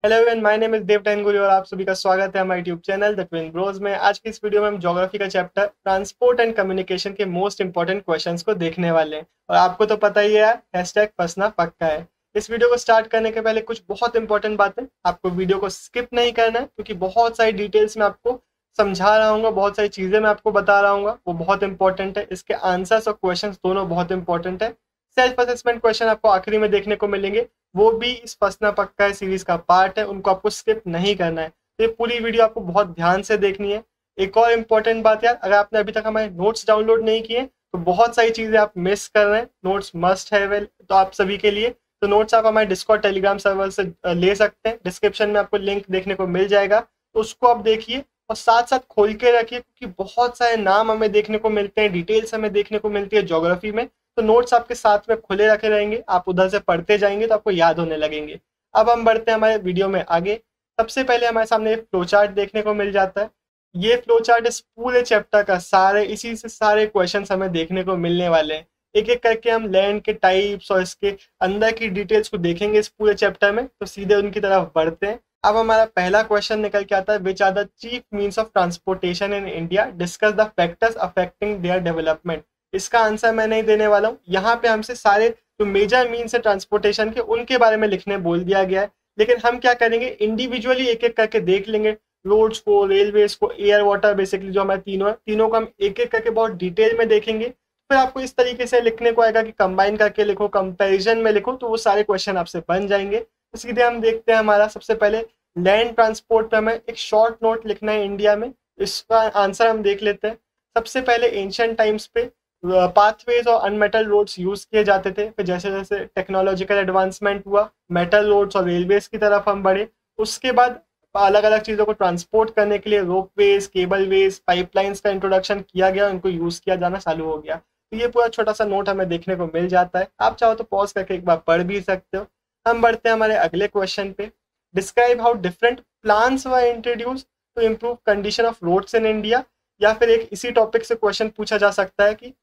Hello everyone, my name is Dev Tenguri और आप सभी का स्वागत है हमारे YouTube channel the twin bros में। आज की इस वीडियो में हम ज्योग्राफी का चैप्टर ट्रांसपोर्ट एंड कम्युनिकेशन के मोस्ट इंपॉर्टेंट क्वेश्चंस को देखने वाले हैं। और आपको तो पता ही है, हैशटैग फंसना पक्का है। इस वीडियो को स्टार्ट करने के पहले कुछ बहुत इंपॉर्टेंट बातें, आपको वीडियो को स्किप नहीं करना है क्योंकि बहुत सारी डिटेल्स में आपको समझा रहा हूँ, बहुत सारी चीजें मैं आपको बता रहा हूँ, वो बहुत इंपॉर्टेंट है। इसके आंसर्स और क्वेश्चन दोनों बहुत इंपॉर्टेंट है। सेल्फ असेसमेंट क्वेश्चन आपको आखिरी में देखने को मिलेंगे, वो भी इस फंसना पक्का है सीरीज का पार्ट है, उनको आपको स्किप नहीं करना है। तो ये पूरी वीडियो आपको बहुत ध्यान से देखनी है। एक और इम्पोर्टेंट बात यार, अगर आपने अभी तक हमारे नोट्स डाउनलोड नहीं किए तो बहुत सारी चीजें आप मिस कर रहे हैं। नोट्स मस्ट है वेल तो आप सभी के लिए। तो नोट्स आप हमारे डिस्कॉर्ड टेलीग्राम सर्वर से ले सकते हैं, डिस्क्रिप्शन में आपको लिंक देखने को मिल जाएगा, तो उसको आप देखिए और साथ साथ खोल के रखिए क्योंकि बहुत सारे नाम हमें देखने को मिलते हैं, डिटेल्स हमें देखने को मिलती है ज्योग्राफी में। तो नोट्स आपके साथ में खुले रखे रहेंगे, आप उधर से पढ़ते जाएंगे तो आपको याद होने लगेंगे। अब हम बढ़ते हैं हमारे वीडियो में आगे। सबसे पहले हमारे सामने फ्लो चार्ट देखने को मिल जाता है। ये फ्लो चार्ट इस पूरे चैप्टर का सारे इसी से सारे क्वेश्चंस हमें देखने को मिलने वाले हैं। एक एक करके हम लैंड के टाइप्स और इसके अंदर की डिटेल्स को देखेंगे इस पूरे चैप्टर में, तो सीधे उनकी तरफ बढ़ते हैं। अब हमारा पहला क्वेश्चन निकल के आता है, which are the chief means of transportation in India, discuss the factors affecting their development. इसका आंसर मैं नहीं देने वाला हूँ, यहाँ पे हमसे सारे जो मेजर मीन्स है ट्रांसपोर्टेशन के उनके बारे में लिखने बोल दिया गया है। लेकिन हम क्या करेंगे, इंडिविजुअली एक एक करके देख लेंगे। रोड्स को, रेलवेज को, एयर वाटर, बेसिकली जो हमारे तीनों है, तीनों को हम एक एक करके बहुत डिटेल में देखेंगे। फिर आपको इस तरीके से लिखने को आएगा कि कंबाइन करके लिखो, कंपैरिजन में लिखो, तो वो सारे क्वेश्चन आपसे बन जाएंगे। तो सीधे हम देखते हैं हमारा सबसे पहले लैंड ट्रांसपोर्ट पे हमें एक शॉर्ट नोट लिखना है इंडिया में। इसका आंसर हम देख लेते हैं। सबसे पहले एंशियंट टाइम्स पे पाथवेज और अनमेटल रोड्स यूज किए जाते थे। फिर जैसे जैसे टेक्नोलॉजिकल एडवांसमेंट हुआ, मेटल रोड्स और रेलवेज की तरफ हम बढ़े। उसके बाद अलग अलग चीज़ों को ट्रांसपोर्ट करने के लिए रोपवेज, केबल वेज, पाइपलाइंस का इंट्रोडक्शन किया गया, उनको यूज किया जाना चालू हो गया। तो ये पूरा छोटा सा नोट हमें देखने को मिल जाता है। आप चाहो तो पॉज करके एक बार पढ़ भी सकते हो। हम बढ़ते हैं हमारे अगले क्वेश्चन पे। Describe how different plans were introduced to improve condition of roads in India. या फिर एक इसी टॉपिक से क्वेश्चन पूछा जा सकता है कि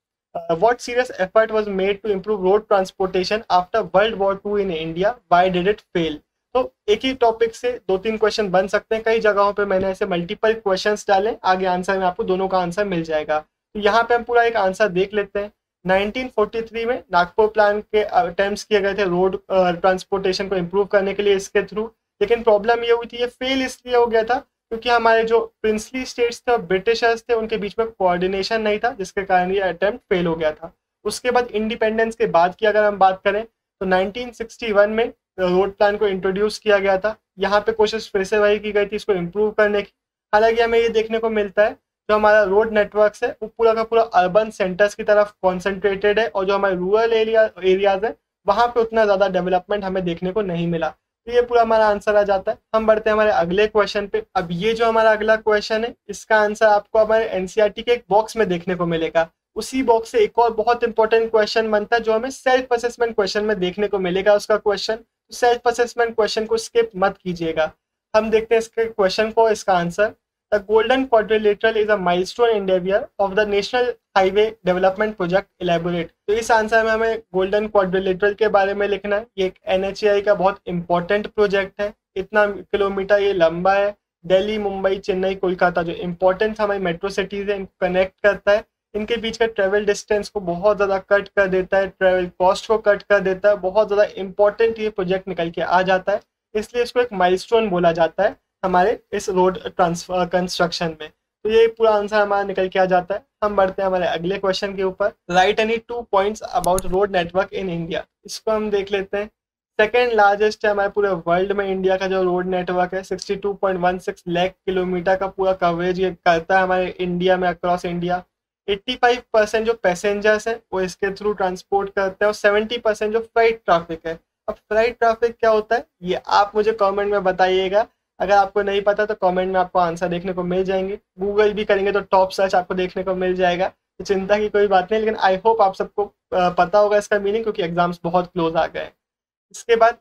what serious effort was made to improve road transportation after World War II in India? Why did it fail? तो एक ही टॉपिक से दो तीन क्वेश्चन बन सकते हैं। कई जगहों पे मैंने ऐसे मल्टीपल क्वेश्चंस डाले, आगे आंसर में आपको दोनों का आंसर मिल जाएगा। तो यहाँ पे हम पूरा एक आंसर देख लेते हैं। 1943 में नागपुर प्लान के अटेम्प्ट्स किए गए थे रोड ट्रांसपोर्टेशन को इम्प्रूव करने के लिए इसके थ्रू। लेकिन प्रॉब्लम ये हुई थी, ये फेल इसलिए हो गया था क्योंकि हमारे जो प्रिंसली स्टेट्स थे और ब्रिटिशर्स थे उनके बीच में कोऑर्डिनेशन नहीं था, जिसके कारण ये अटेम्प्ट फेल हो गया था। उसके बाद इंडिपेंडेंस के बाद की अगर हम बात करें तो 1961 में रोड प्लान को इंट्रोड्यूस किया गया था। यहाँ पे कोशिश फिर से वही की गई थी इसको इम्प्रूव करने की। हालांकि हमें ये देखने को मिलता है जो हमारा रोड नेटवर्क है वो पूरा का पूरा अर्बन सेंटर्स की तरफ कॉन्सेंट्रेटेड है, और जो हमारे रूरल एरियाज है वहाँ पे उतना ज़्यादा डेवलपमेंट हमें देखने को नहीं मिला। तो ये पूरा हमारा आंसर आ जाता है। हम बढ़ते हैं हमारे अगले क्वेश्चन पे। अब ये जो हमारा अगला क्वेश्चन है इसका आंसर आपको हमारे एनसीईआरटी के एक बॉक्स में देखने को मिलेगा। उसी बॉक्स से एक और बहुत इंपॉर्टेंट क्वेश्चन बनता है जो हमें सेल्फ असेसमेंट क्वेश्चन में देखने को मिलेगा उसका क्वेश्चन। तो सेल्फ असेसमेंट क्वेश्चन को स्किप मत कीजिएगा। हम देखते हैं इसके क्वेश्चन को, इसका answer. The golden quadrilateral is a milestone endeavour of the national highway development project elaborate. तो इस आंसर में हमें गोल्डन क्वाड्रिलेटरल के बारे में लिखना है। ये एक एनएचएआई का बहुत इंपॉर्टेंट प्रोजेक्ट है। इतना किलोमीटर ये लंबा है। दिल्ली, मुंबई, चेन्नई, कोलकाता जो इंपॉर्टेंट हमारी मेट्रो सिटीज है इनको कनेक्ट करता है। इनके बीच का ट्रेवल डिस्टेंस को बहुत ज़्यादा कट कर देता है, ट्रेवल कॉस्ट को कट कर देता है। बहुत ज़्यादा इंपॉर्टेंट ये प्रोजेक्ट निकल के आ जाता है, इसलिए इसको एक माइलस्टोन बोला जाता है हमारे इस रोड ट्रांसफर कंस्ट्रक्शन में। तो ये पूरा आंसर हमारा निकल के आ जाता है। हम बढ़ते हैं हमारे अगले क्वेश्चन के ऊपर। Right any 2 points about road network in India. इसको हम देख लेते हैं। सेकेंड लार्जेस्ट है हमारे पूरे वर्ल्ड में इंडिया का जो रोड नेटवर्क है। 62.16 लाख किलोमीटर का पूरा कवरेज ये करता है हमारे इंडिया में, अक्रॉस इंडिया। 85% जो पैसेंजर्स हैं वो इसके थ्रू ट्रांसपोर्ट करते हैं और 70% जो फ्लाइट ट्रैफिक है। अब फ्लाइट ट्रैफिक क्या होता है ये आप मुझे कमेंट में बताइएगा। अगर आपको नहीं पता तो कमेंट में आपको आंसर देखने को मिल जाएंगे। गूगल भी करेंगे तो टॉप सर्च आपको देखने को मिल जाएगा, तो चिंता की कोई बात नहीं। लेकिन आई होप आप सबको पता होगा इसका मीनिंग, क्योंकि एग्जाम्स बहुत क्लोज आ गए। इसके बाद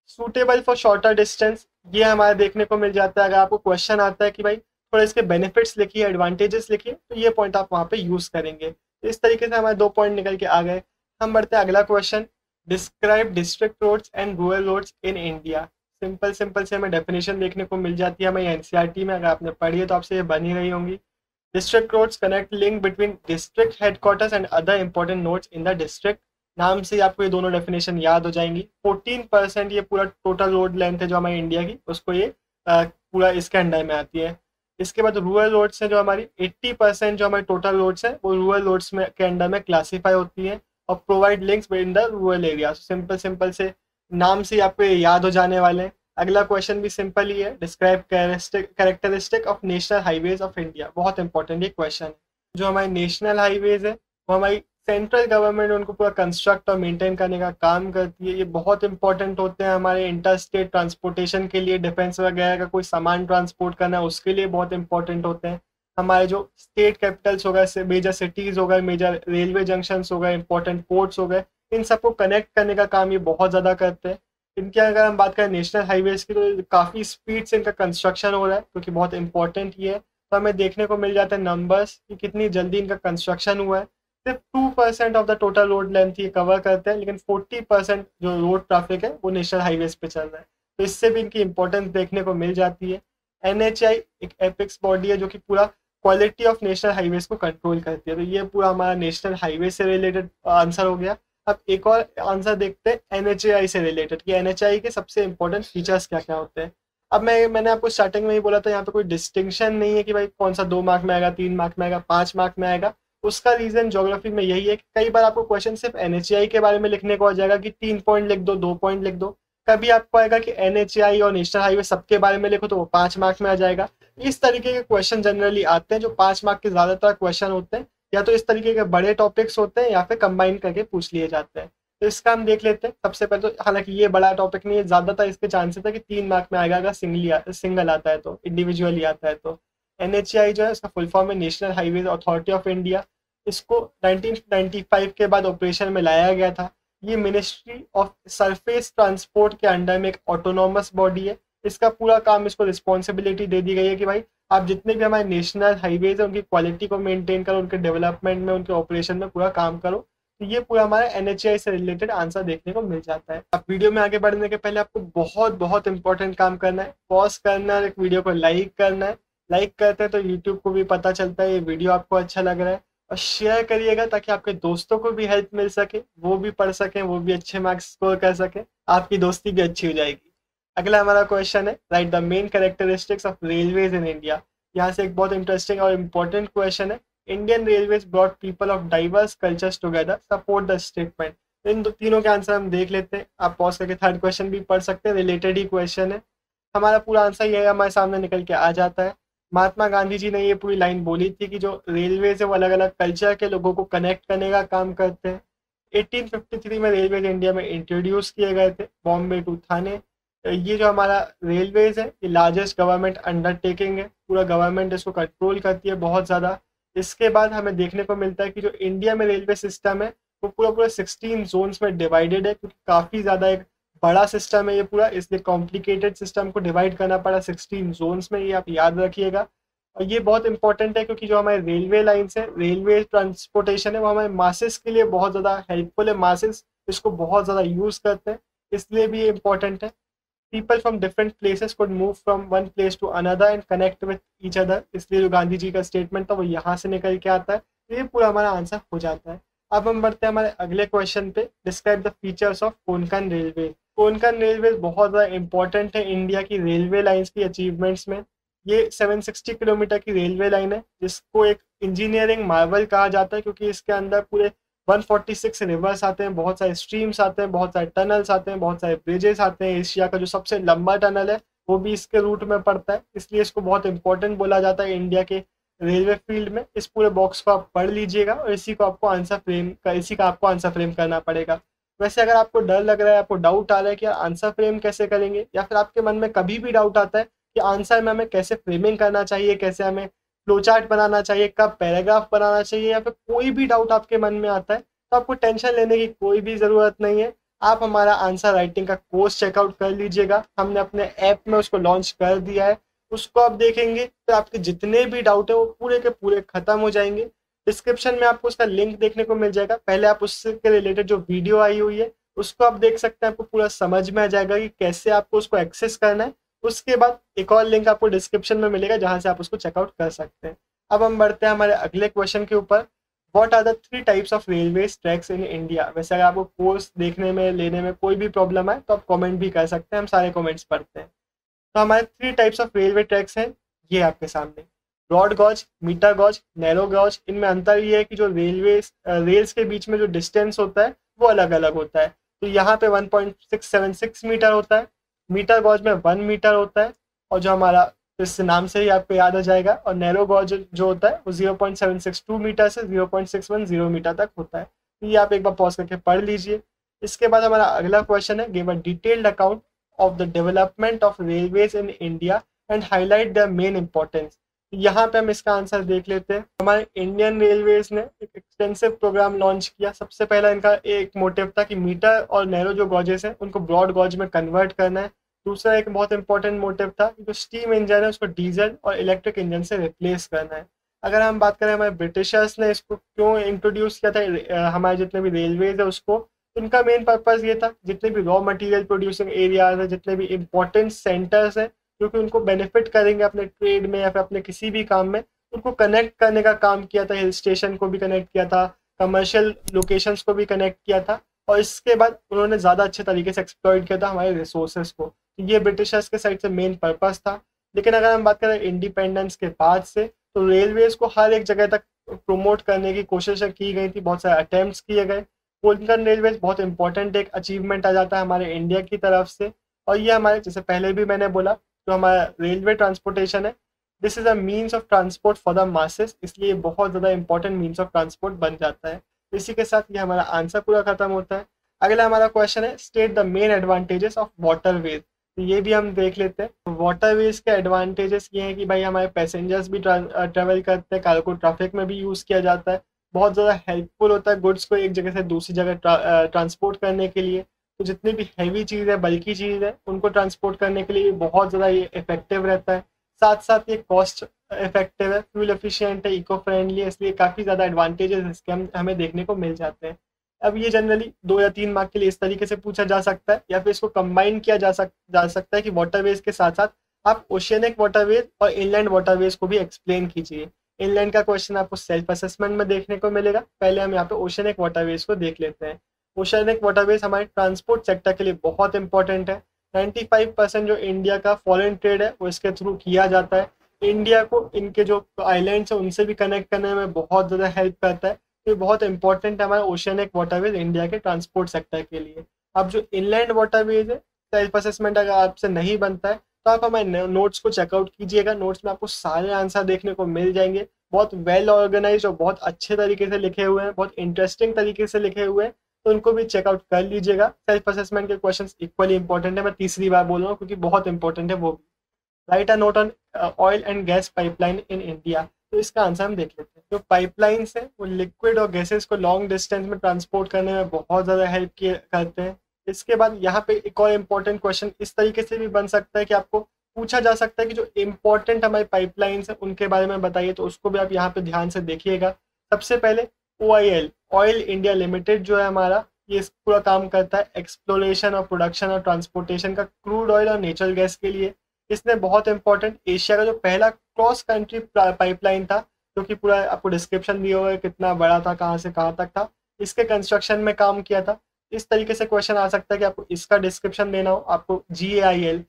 सूटेबल फॉर शॉर्टर डिस्टेंस, ये हमारे देखने को मिल जाता है। अगर आपको क्वेश्चन आता है कि भाई थोड़ा इसके बेनिफिट्स लिखिए, एडवांटेजेस लिखिए, तो ये पॉइंट आप वहाँ पे यूज़ करेंगे। तो इस तरीके से हमारे 2 पॉइंट निकल के आ गए। हम बढ़ते हैं अगला question. Describe district roads and rural roads in India. Simple simple से हमें डेफिनेशन देखने को मिल जाती है हमें एनसीईआरटी में, अगर आपने पढ़ी है तो आपसे ये बनी रही होंगी। District roads connect link between district headquarters and other important nodes in the district. नाम से ही आपको ये दोनों डेफिनेशन याद हो जाएंगी। 14% ये पूरा टोटल रोड लेंथ है जो हमारी इंडिया की, उसको ये पूरा इसके अंडर में आती है। इसके बाद रूरल रोड्स है जो हमारी 80% जो हमारी टोटल रोड्स है वो रूरल रोड्स में के अंडर में क्लासीफाई होती है और provide links in the rural area. Simple simple से नाम से आपको ये याद हो जाने वाले हैं। अगला क्वेश्चन भी सिंपल ही है, describe characteristic of national highways of India. बहुत इंपॉर्टेंट ये क्वेश्चन है। जो हमारे नेशनल हाईवेज है वो हमारी सेंट्रल गवर्नमेंट उनको पूरा कंस्ट्रक्ट और मेंटेन करने का काम करती है। ये बहुत इंपॉर्टेंट होते हैं हमारे इंटर स्टेट ट्रांसपोर्टेशन के लिए, डिफेंस वगैरह का कोई सामान ट्रांसपोर्ट करना है उसके लिए बहुत इंपॉर्टेंट होते हैं। हमारे जो स्टेट कैपिटल्स हो गए, मेजर सिटीज हो गए, मेजर रेलवे जंक्शंस हो गए, इंपॉर्टेंट पोर्ट्स हो गए, इन सबको कनेक्ट करने का काम ये बहुत ज़्यादा करते हैं। इनके अगर हम बात करें नेशनल हाईवेज की तो काफ़ी स्पीड से इनका कंस्ट्रक्शन हो रहा है क्योंकि बहुत इंपॉर्टेंट ये है। तो हमें देखने को मिल जाता है नंबर्स कि कितनी जल्दी इनका कंस्ट्रक्शन हुआ है। सिर्फ 2% of the total road length ये कवर करते हैं, लेकिन 40% जो रोड ट्रैफिक है वो नेशनल हाईवेज पे चल रहा है। तो इससे भी इनकी इंपॉर्टेंस देखने को मिल जाती है। NHAI एक एपिक्स बॉडी है जो कि पूरा क्वालिटी ऑफ नेशनल हाईवेज को कंट्रोल करती है। तो ये पूरा हमारा नेशनल हाईवे से रिलेटेड आंसर हो गया। अब एक और आंसर देखते हैं NHAI से रिलेटेड कि NHAI के सबसे इंपॉर्टेंट फीचर्स क्या क्या होते हैं। अब मैंने आपको स्टार्टिंग में ही बोला था यहाँ पे कोई डिस्टिंक्शन नहीं है कि भाई कौन सा 2 मार्क में आएगा, 3 मार्क में आएगा, 5 मार्क में आएगा। उसका रीजन ज्योग्राफी में यही है कि कई बार आपको क्वेश्चन सिर्फ NHAI के बारे में लिखने को आ जाएगा कि 3 पॉइंट लिख दो, 2 पॉइंट लिख दो। कभी आपको आएगा कि NHAI और नेशनल हाईवे सबके बारे में लिखो तो वो 5 मार्क में आ जाएगा। इस तरीके के क्वेश्चन जनरली आते हैं जो 5 मार्क के ज्यादातर क्वेश्चन होते हैं, या तो इस तरीके के बड़े टॉपिक्स होते हैं या फिर कंबाइन करके पूछ लिए जाते हैं। तो इसका हम देख लेते हैं। सबसे पहले तो हालांकि ये बड़ा टॉपिक नहीं है, ज्यादातर इसके चांसेस है कि 3 मार्क में आएगा अगर सिंगल आता है तो, इंडिविजुअली आता है तो। NHAI जो है उसका फुल फॉर्म है national highway authority of India. इसको 1995 के बाद ऑपरेशन में लाया गया था। ये मिनिस्ट्री ऑफ सरफेस ट्रांसपोर्ट के अंडर में एक ऑटोनॉमस बॉडी है। इसका पूरा काम, इसको रिस्पॉन्सिबिलिटी दे दी गई है कि भाई आप जितने भी हमारे नेशनल हाईवेज है उनकी क्वालिटी को मेंटेन करो, उनके डेवलपमेंट में, उनके ऑपरेशन में पूरा काम करो। तो ये पूरा हमारा NHAI से रिलेटेड आंसर देखने को मिल जाता है। अब वीडियो में आगे बढ़ने के पहले आपको बहुत बहुत इंपॉर्टेंट काम करना है, पॉज करना है, एक वीडियो को लाइक करना है। लाइक करते हैं तो यूट्यूब को भी पता चलता है ये वीडियो आपको अच्छा लग रहा है, और शेयर करिएगा ताकि आपके दोस्तों को भी हेल्प मिल सके, वो भी पढ़ सकें, वो भी अच्छे मार्क्स स्कोर कर सके, आपकी दोस्ती भी अच्छी हो जाएगी। अगला हमारा क्वेश्चन है, write the main characteristics of railways in India. यहाँ से एक बहुत इंटरेस्टिंग और इम्पोर्टेंट क्वेश्चन है, Indian railways brought people of diverse cultures together, support the statement. इन तीनों के आंसर हम देख लेते हैं। आप पॉज करके थर्ड क्वेश्चन भी पढ़ सकते हैं, रिलेटेड ही क्वेश्चन है। हमारा पूरा आंसर ये हमारे सामने निकल के आ जाता है। महात्मा गांधी जी ने ये पूरी लाइन बोली थी कि जो रेलवे से वो अलग अलग कल्चर के लोगों को कनेक्ट करने का काम करते हैं। 1853 में रेलवेज इंडिया में इंट्रोड्यूस किए गए थे, बॉम्बे टू थाने। ये जो हमारा रेलवेज है ये लार्जेस्ट गवर्नमेंट अंडरटेकिंग है, पूरा गवर्नमेंट इसको कंट्रोल करती है बहुत ज़्यादा। इसके बाद हमें देखने को मिलता है कि जो इंडिया में रेलवे सिस्टम है वो पूरा पूरा 16 जोन्स में डिवाइडेड है, क्योंकि काफ़ी ज़्यादा एक बड़ा सिस्टम है ये पूरा, इसलिए कॉम्प्लिकेटेड सिस्टम को डिवाइड करना पड़ा 16 जोन्स में, ये आप याद रखिएगा। और ये बहुत इंपॉर्टेंट है क्योंकि जो हमारे रेलवे लाइन्स है, रेलवे ट्रांसपोर्टेशन है, वो हमारे मासेस के लिए बहुत ज़्यादा हेल्पफुल है। मासेस इसको बहुत ज़्यादा यूज़ करते हैं, इसलिए भी ये इंपॉर्टेंट है। People from different places could move from one place to another and connect with each other, इसलिए जो गांधी जी का स्टेटमेंट था वो यहाँ से निकल के आता है। तो ये पूरा हमारा आंसर हो जाता है। अब हम बढ़ते हैं हमारे अगले क्वेश्चन पे, describe the features of Konkan railway. Konkan railway बहुत ज़्यादा इंपॉर्टेंट है इंडिया की रेलवे लाइंस की अचीवमेंट्स में। ये 760 किलोमीटर की रेलवे लाइन है जिसको एक इंजीनियरिंग मार्वल कहा जाता है, क्योंकि इसके अंदर पूरे 146 रिवर्स आते हैं, बहुत सारे स्ट्रीम्स आते हैं, बहुत सारे टनल्स आते हैं, बहुत सारे ब्रिजेस आते हैं। एशिया का जो सबसे लंबा टनल है वो भी इसके रूट में पड़ता है, इसलिए इसको बहुत इंपॉर्टेंट बोला जाता है इंडिया के रेलवे फील्ड में। इस पूरे बॉक्स को आप पढ़ लीजिएगा और इसी का आपको आंसर फ्रेम करना पड़ेगा। वैसे अगर आपको डर लग रहा है, आपको डाउट आ रहा है कि आंसर फ्रेम कैसे करेंगे, या फिर आपके मन में कभी भी डाउट आता है कि आंसर में हमें कैसे फ्रेमिंग करना चाहिए, कैसे हमें फ्लो चार्ट बनाना चाहिए, कब पैराग्राफ बनाना चाहिए, या फिर कोई भी डाउट आपके मन में आता है, तो आपको टेंशन लेने की कोई भी ज़रूरत नहीं है। आप हमारा आंसर राइटिंग का कोर्स चेकआउट कर लीजिएगा, हमने अपने ऐप में उसको लॉन्च कर दिया है। उसको आप देखेंगे तो आपके जितने भी डाउट है वो पूरे के पूरे खत्म हो जाएंगे। डिस्क्रिप्शन में आपको उसका लिंक देखने को मिल जाएगा, पहले आप उसके रिलेटेड जो वीडियो आई हुई है उसको आप देख सकते हैं, आपको पूरा समझ में आ जाएगा कि कैसे आपको उसको एक्सेस करना है। उसके बाद एक और लिंक आपको डिस्क्रिप्शन में मिलेगा जहाँ से आप उसको चेकआउट कर सकते हैं। अब हम बढ़ते हैं हमारे अगले क्वेश्चन के ऊपर। What are the 3 types of railway tracks in India? वैसे अगर आपको कोर्स देखने में लेने में कोई भी प्रॉब्लम है तो आप कमेंट भी कर सकते हैं, हम सारे कमेंट्स पढ़ते हैं। तो हमारे 3 टाइप्स ऑफ रेलवे ट्रैक्स हैं, ये आपके सामने। Broad gauge, metre gauge, narrow gauge. इनमें अंतर ये है कि जो रेल्स के बीच में जो डिस्टेंस होता है वो अलग अलग होता है। तो यहाँ पे 1.676 मीटर होता है, मीटर गॉज में 1 मीटर होता है, और जो हमारा, तो इस नाम से ही आपको याद आ जाएगा। और नैरो गॉज जो होता है वो 0.762 मीटर से 0.610 मीटर तक होता है। तो ये आप एक बार पॉज करके पढ़ लीजिए। इसके बाद हमारा अगला क्वेश्चन है, give a detailed account of the development of railways in India and highlight their main importance। यहाँ पे हम इसका आंसर देख लेते हैं। हमारे इंडियन रेलवेज ने एक एक्सटेंसिव प्रोग्राम लॉन्च किया। सबसे पहला इनका एक मोटिव था कि मीटर और नैरो जो गॉजेस हैं उनको ब्रॉड गॉज में कन्वर्ट करना है। दूसरा एक बहुत इंपॉर्टेंट मोटिव था कि जो स्टीम इंजन है उसको डीजल और इलेक्ट्रिक इंजन से रिप्लेस करना है। अगर हम बात करें हमारे ब्रिटिशर्स ने इसको क्यों इंट्रोड्यूस किया था हमारे जितने भी रेलवेज है उसको, इनका मेन पर्पस ये था जितने भी रॉ मटेरियल प्रोड्यूसिंग एरियाज है, जितने भी इंपॉर्टेंट सेंटर्स हैं क्योंकि उनको बेनिफिट करेंगे अपने ट्रेड में या फिर अपने किसी भी काम में, उनको कनेक्ट करने का काम किया था। हिल स्टेशन को भी कनेक्ट किया था, कमर्शियल लोकेशंस को भी कनेक्ट किया था, और इसके बाद उन्होंने ज़्यादा अच्छे तरीके से एक्सप्लॉइट किया था हमारे रिसोर्सेज को। ये ब्रिटिशर्स के साइड से मेन पर्पस था। लेकिन अगर हम बात करें इंडिपेंडेंस के बाद से, तो रेलवेज को हर एक जगह तक प्रमोट करने की कोशिश की गई थी, बहुत सारे अटेम्प्ट्स किए गए। कोंकण रेलवे बहुत इंपॉर्टेंट एक अचीवमेंट आ जाता है हमारे इंडिया की तरफ से। और ये हमारे, जैसे पहले भी मैंने बोला, जो हमारा रेलवे ट्रांसपोर्टेशन है, this is a means of transport for the masses, इसलिए बहुत ज़्यादा इंपॉर्टेंट मीन्स ऑफ ट्रांसपोर्ट बन जाता है। इसी के साथ ये हमारा आंसर पूरा खत्म होता है। अगला हमारा क्वेश्चन है, state the main advantages of waterways. तो ये भी हम देख लेते हैं। वाटरवेज के एडवांटेजेस ये हैं कि भाई हमारे पैसेंजर्स भी ट्रेवल करते हैं, कार्गो ट्रैफिक में भी यूज़ किया जाता है, बहुत ज़्यादा हेल्पफुल होता है गुड्स को एक जगह से दूसरी जगह ट्रांसपोर्ट करने के लिए। तो जितनी भी हैवी चीज़ है, बल्कि चीज़ है, उनको ट्रांसपोर्ट करने के लिए बहुत ज़्यादा ये इफेक्टिव रहता है। साथ साथ ये कॉस्ट इफेक्टिव है, फ्यूल एफिशिएंट है, इको फ्रेंडली है, इसलिए काफ़ी ज़्यादा एडवांटेजेस इसके हमें देखने को मिल जाते हैं। अब ये जनरली 2 या 3 मार्क के लिए इस तरीके से पूछा जा सकता है, या फिर इसको कंबाइन किया जा सकता है कि वाटरवेज के साथ साथ आप ओशियनिक वाटरवेज और इनलैंड वाटरवेज को भी एक्सप्लेन कीजिए। इनलैंड का क्वेश्चन आपको सेल्फ असेसमेंट में देखने को मिलेगा। पहले हम यहाँ पे ओशियनिक वाटरवेज को देख लेते हैं। ओशियनिक वाटरवेज हमारे ट्रांसपोर्ट सेक्टर के लिए बहुत इंपॉर्टेंट है। 95% जो इंडिया का फॉरेन ट्रेड है वो इसके थ्रू किया जाता है। इंडिया को इनके जो आइलैंड्स है उनसे भी कनेक्ट करने में बहुत ज़्यादा हेल्प करता है। तो बहुत इंपॉर्टेंट है हमारा ओशियनिक वाटरवेज इंडिया के ट्रांसपोर्ट सेक्टर के लिए। अब जो इनलैंड वाटरवेज है, सेल्फ असेसमेंट अगर आपसे नहीं बनता है तो आप हमारे नोट्स को चेकआउट कीजिएगा। नोट्स में आपको सारे आंसर देखने को मिल जाएंगे, बहुत वेल ऑर्गेनाइज और बहुत अच्छे तरीके से लिखे हुए हैं, बहुत इंटरेस्टिंग तरीके से लिखे हुए हैं, तो उनको भी चेकआउट कर लीजिएगा। सेल्फ असेसमेंट के क्वेश्चंस इक्वली इंपॉर्टेंट है, मैं तीसरी बार बोल रहा हूँ क्योंकि बहुत इंपॉर्टेंट है वो भी। Right a note on oil and gas pipeline in India. तो इसका आंसर हम देख लेते हैं। जो पाइपलाइंस है वो लिक्विड और गैसेस को लॉन्ग डिस्टेंस में ट्रांसपोर्ट करने में बहुत ज़्यादा हेल्प करते हैं। इसके बाद यहाँ पे एक और इम्पॉर्टेंट क्वेश्चन इस तरीके से भी बन सकता है कि आपको पूछा जा सकता है कि जो इम्पोर्टेंट हमारी पाइपलाइंस है उनके बारे में बताइए, तो उसको भी आप यहाँ पे ध्यान से देखिएगा। सबसे पहले OIL, ऑयल इंडिया लिमिटेड जो है हमारा, ये पूरा काम करता है एक्सप्लोरेशन और प्रोडक्शन और ट्रांसपोर्टेशन का क्रूड ऑयल और नेचुरल गैस के लिए। इसने बहुत इंपॉर्टेंट एशिया का जो पहला क्रॉस कंट्री पाइपलाइन था, जो कि पूरा आपको डिस्क्रिप्शन दिया हुआ है कितना बड़ा था, कहाँ से कहाँ तक था, इसके कंस्ट्रक्शन में काम किया था। इस तरीके से क्वेश्चन आ सकता है कि आपको इसका डिस्क्रिप्शन देना हो। आपको GAIL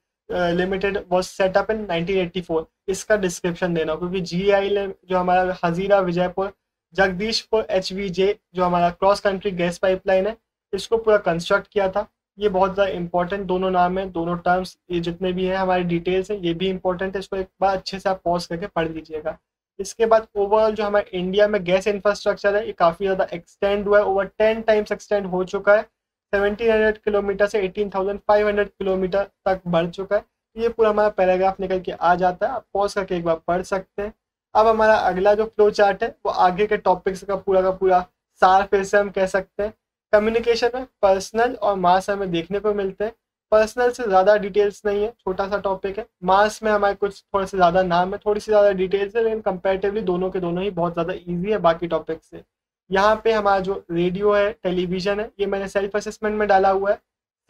लिमिटेड वॉज सेटअप इन 1984, इसका डिस्क्रिप्शन देना हो, क्योंकि GAIL जो हमारा हजीरा विजयपुर जगदीशपुर HVJ जो हमारा क्रॉस कंट्री गैस पाइपलाइन है, इसको पूरा कंस्ट्रक्ट किया था। ये बहुत ज़्यादा इंपॉर्टेंट दोनों नाम है, दोनों टर्म्स ये जितने भी हैं हमारी डिटेल्स हैं ये भी इंपॉर्टेंट है, इसको एक बार अच्छे से आप पॉज करके पढ़ लीजिएगा। इसके बाद ओवरऑल जो हमारे इंडिया में गैस इंफ्रास्ट्रक्चर है ये काफ़ी ज़्यादा एक्सटेंड हुआ है, ओवर 10 टाइम्स एक्सटेंड हो चुका है। 1700 किलोमीटर से 18,500 किलोमीटर तक बढ़ चुका है। ये पूरा हमारा पैराग्राफ निकल के आ जाता है, आप पॉज करके एक बार पढ़ सकते हैं। अब हमारा अगला जो फ्लो चार्ट है वो आगे के टॉपिक्स का पूरा सार फिर से हम कह सकते हैं। कम्युनिकेशन में पर्सनल और मास हमें देखने को मिलते हैं। पर्सनल से ज़्यादा डिटेल्स नहीं है, छोटा सा टॉपिक है। मास में हमारे कुछ थोड़े से ज़्यादा नाम है, थोड़ी सी ज़्यादा डिटेल्स है, लेकिन कंपैरेटिवली दोनों के दोनों ही बहुत ज़्यादा ईजी है बाकी टॉपिक से। यहाँ पे हमारा जो रेडियो है, टेलीविजन है, ये मैंने सेल्फ असेसमेंट में डाला हुआ है।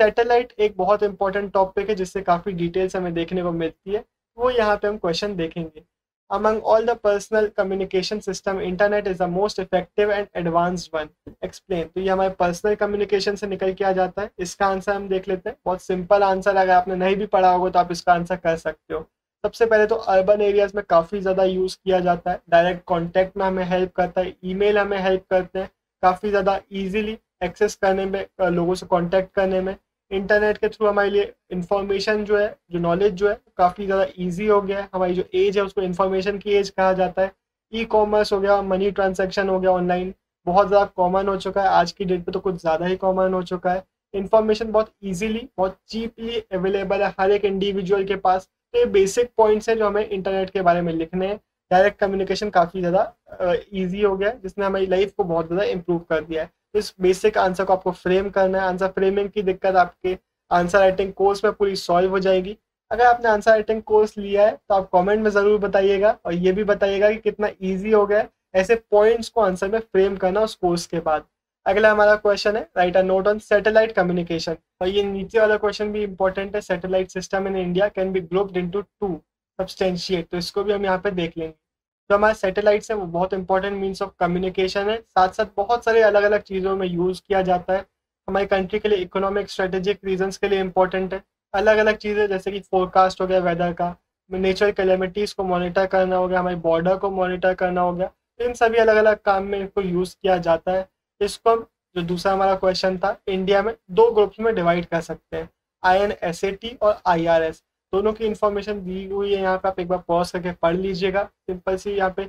सैटेलाइट एक बहुत इंपॉर्टेंट टॉपिक है जिससे काफ़ी डिटेल्स हमें देखने को मिलती है, वो यहाँ पे हम क्वेश्चन देखेंगे। Among all the personal communication system, internet is the most effective and advanced one. Explain. तो ये हमारे पर्सनल कम्युनिकेशन से निकल के आ जाता है। इसका आंसर हम देख लेते हैं। बहुत सिंपल आंसर, अगर आपने नहीं भी पढ़ा होगा तो आप इसका आंसर कर सकते हो। सबसे पहले तो अर्बन एरियाज में काफ़ी ज़्यादा यूज़ किया जाता है। डायरेक्ट कॉन्टैक्ट में हमें हेल्प करता है, ईमेल हमें हेल्प करते हैं काफ़ी ज़्यादा ईजिली एक्सेस करने में, लोगों से कॉन्टैक्ट करने में। इंटरनेट के थ्रू हमारे लिए इंफॉर्मेशन जो है, जो नॉलेज जो है, काफ़ी ज़्यादा इजी हो गया है। हमारी जो एज है उसको इंफॉर्मेशन की एज कहा जाता है। ई कॉमर्स हो गया, मनी ट्रांजैक्शन हो गया ऑनलाइन, बहुत ज़्यादा कॉमन हो चुका है। आज की डेट पे तो कुछ ज़्यादा ही कॉमन हो चुका है। इंफॉर्मेशन बहुत ईजीली, बहुत चीपली अवेलेबल है हर एक इंडिविजुअल के पास। तो ये बेसिक पॉइंट्स हैं जो हमें इंटरनेट के बारे में लिखने हैं। डायरेक्ट कम्युनिकेशन काफ़ी ज़्यादा ईजी हो गया है, जिसने हमारी लाइफ को बहुत ज़्यादा इम्प्रूव कर दिया है। इस बेसिक आंसर को आपको फ्रेम करना है। आंसर फ्रेमिंग की दिक्कत आपके आंसर राइटिंग कोर्स में पूरी सॉल्व हो जाएगी। अगर आपने आंसर राइटिंग कोर्स लिया है तो आप कमेंट में ज़रूर बताइएगा, और ये भी बताइएगा कि कितना इजी हो गया है ऐसे पॉइंट्स को आंसर में फ्रेम करना उस कोर्स के बाद। अगला हमारा क्वेश्चन है, right a note on satellite communication. और ये नीचे वाला क्वेश्चन भी इंपॉर्टेंट है। Satellite system in India can be grouped into 2 substantiate. तो इसको भी हम यहाँ पे देख लेंगे। जो हमारे सैटेलाइट्स है वो बहुत इंपॉर्टेंट मीन्स ऑफ कम्युनिकेशन है, साथ साथ बहुत सारे अलग अलग चीज़ों में यूज़ किया जाता है। हमारी कंट्री के लिए इकोनॉमिक स्ट्रेटेजिक रीजंस के लिए इंपॉर्टेंट है। अलग अलग चीज़ें जैसे कि फोरकास्ट हो गया वेदर का, नेचुरल कैलेमिटीज़ को मॉनिटर करना हो गया, हमारी बॉर्डर को मॉनिटर करना हो गया। इन सभी अलग अलग काम में इनको यूज़ किया जाता है। इसको हम, जो दूसरा हमारा क्वेश्चन था, इंडिया में 2 ग्रुप्स में डिवाइड कर सकते हैं, INSAT और IRS। दोनों की इंफॉर्मेशन दी हुई है यहाँ पे, आप एक बार पॉज करके पढ़ लीजिएगा। सिंपल सी यहाँ पे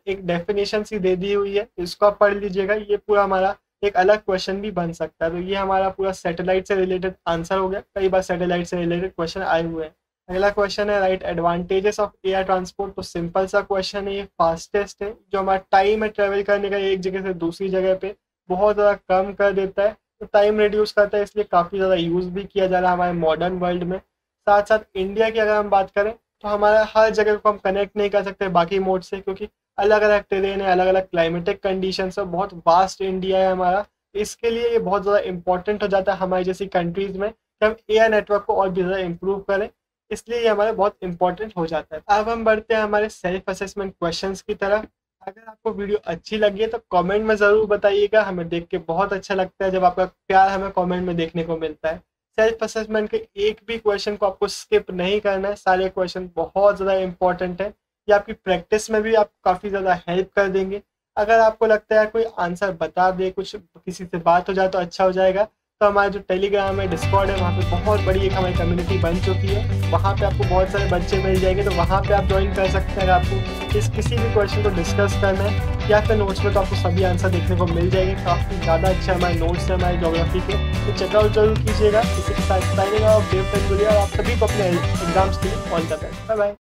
एक डेफिनेशन सी दे दी हुई है, इसको आप पढ़ लीजिएगा। ये पूरा हमारा एक अलग क्वेश्चन भी बन सकता है। तो ये हमारा पूरा सैटेलाइट से रिलेटेड आंसर हो गया। कई बार सैटेलाइट से रिलेटेड क्वेश्चन आए हुए हैं। अगला क्वेश्चन है, right advantages of air transport. तो सिंपल सा क्वेश्चन है, ये फास्टेस्ट है। जो हमारा टाइम है ट्रेवल करने का एक जगह से दूसरी जगह पे, बहुत ज़्यादा कम कर देता है। तो टाइम रिड्यूस करता है, इसलिए काफ़ी ज़्यादा यूज़ भी किया जा रहा है हमारे मॉडर्न वर्ल्ड में। साथ साथ इंडिया की अगर हम बात करें तो हमारा हर जगह को हम कनेक्ट नहीं कर सकते बाकी मोड से, क्योंकि अलग अलग टेरेन है, अलग अलग क्लाइमेटिक कंडीशंस है, बहुत वास्ट इंडिया है हमारा। इसके लिए ये बहुत ज़्यादा इंपॉर्टेंट हो जाता है हमारी जैसी कंट्रीज़ में कि हम एयर नेटवर्क को और भी ज़्यादा इम्प्रूव करें। इसलिए ये हमारा बहुत इंपॉर्टेंट हो जाता है। अब हम बढ़ते हैं हमारे सेल्फ असेसमेंट क्वेश्चंस की तरफ। अगर आपको वीडियो अच्छी लगी है तो कमेंट में ज़रूर बताइएगा। हमें देख के बहुत अच्छा लगता है जब आपका प्यार हमें कमेंट में देखने को मिलता है। सेल्फ असेसमेंट के एक भी क्वेश्चन को आपको स्किप नहीं करना है, सारे क्वेश्चन बहुत ज़्यादा इंपॉर्टेंट है। ये आपकी प्रैक्टिस में भी आपको काफ़ी ज़्यादा हेल्प कर देंगे। अगर आपको लगता है कोई आंसर बता दे, कुछ किसी से बात हो जाए तो अच्छा हो जाएगा, तो हमारा जो टेलीग्राम है, डिस्कॉर्ड है, वहाँ पे बहुत बड़ी एक हमारी कम्युनिटी बन चुकी है। वहाँ पे आपको बहुत सारे बच्चे मिल जाएंगे, तो वहाँ पे आप ज्वाइन कर सकते हैं। अगर आपको किसी भी क्वेश्चन को डिस्कस करना है या फिर नोट्स में, तो आपको सभी आंसर देखने को मिल जाएंगे। काफ़ी ज़्यादा अच्छे हमारे नोट्स हैं हमारे ज्योग्राफी के, तो चेकआउट जरूर कीजिएगा। इसी के साथ साइनिंग ऑफ देव तंदुरिया, और आप सभी को अपने एग्जाम्स के लिए all the best. Bye bye.